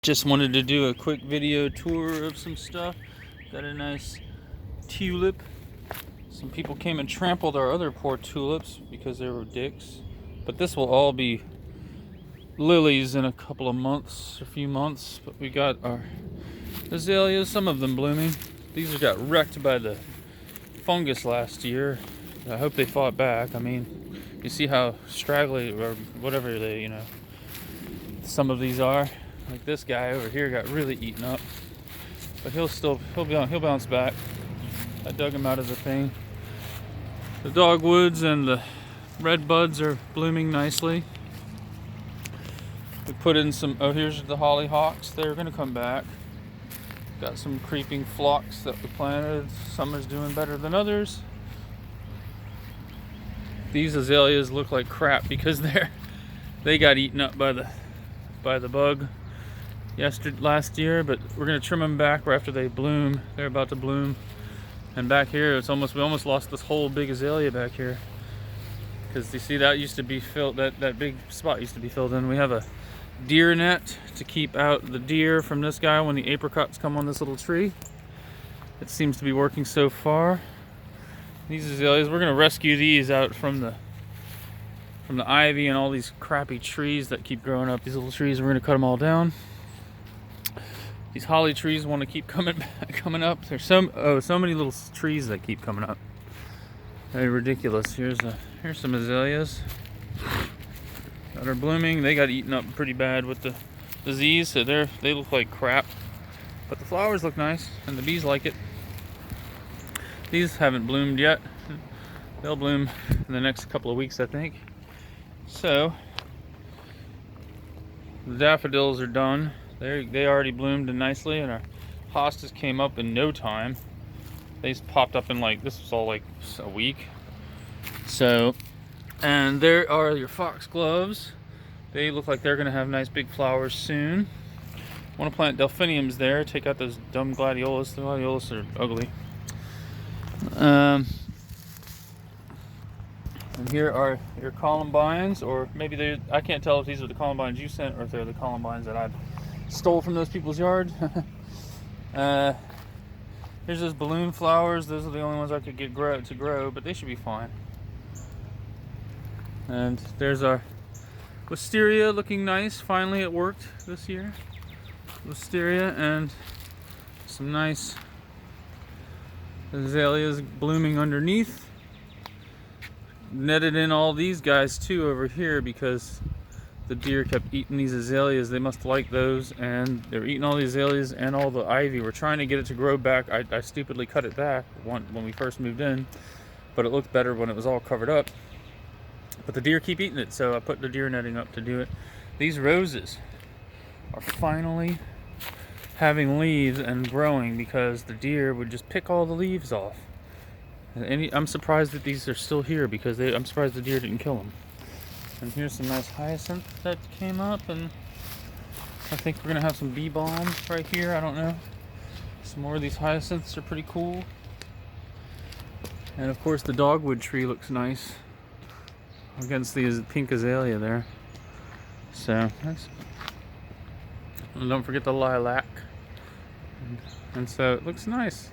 Just wanted to do a quick video tour of some stuff. Got a nice tulip. Some people came and trampled our other poor tulips because they were dicks. But this will all be lilies in a couple of months, a few months. But we got our azaleas, some of them blooming. These got wrecked by the fungus last year. I hope they fought back. I mean, you see how straggly or whatever some of these are. Like this guy over here got really eaten up, but he'll bounce back. I dug him out of the thing. The dogwoods and the red buds are blooming nicely. We put in some. Oh, here's the hollyhocks. They're gonna come back. Got some creeping phlox that we planted. Some is doing better than others. These azaleas look like crap because they got eaten up by the bug last year, but we're gonna trim them back right after they bloom. They're about to bloom. And back here, we almost lost this whole big azalea back here, because you see that used to be filled. That big spot used to be filled in. We have a deer net to keep out the deer from this guy when the apricots come on this little tree. It seems to be working so far. These azaleas, we're gonna rescue these out from the ivy and all these crappy trees that keep growing up. These little trees, we're gonna cut them all down. These holly trees want to keep coming up. There's so many little trees that keep coming up. They're ridiculous. Here's some azaleas that are blooming. They got eaten up pretty bad with the disease, so they look like crap. But the flowers look nice, and the bees like it. These haven't bloomed yet. They'll bloom in the next couple of weeks, I think. So the daffodils are done. They already bloomed nicely, and our hostas came up in no time. They popped up in this was all like a week. So, and there are your foxgloves. They look like they're gonna have nice big flowers soon. I want to plant delphiniums there. Take out those dumb gladiolus. The gladiolus are ugly. And here are your columbines, or maybe I can't tell if these are the columbines you sent or if they're the columbines that I've stole from those people's yard. Here's those balloon flowers. Those are the only ones I could get to grow, but they should be fine. And there's our wisteria looking nice. Finally it worked this year. Wisteria and some nice azaleas blooming underneath. Netted in all these guys too over here because the deer kept eating these azaleas. They must like those, and they're eating all the azaleas and all the ivy. We're trying to get it to grow back. I stupidly cut it back when we first moved in, but it looked better when it was all covered up. But the deer keep eating it, so I put the deer netting up to do it. These roses are finally having leaves and growing because the deer would just pick all the leaves off. And I'm surprised that these are still here because I'm surprised the deer didn't kill them. And here's some nice hyacinth that came up, and I think we're gonna have some bee balm right here. I don't know. Some more of these hyacinths are pretty cool. And of course the dogwood tree looks nice against the pink azalea there. So and don't forget the lilac. And so it looks nice.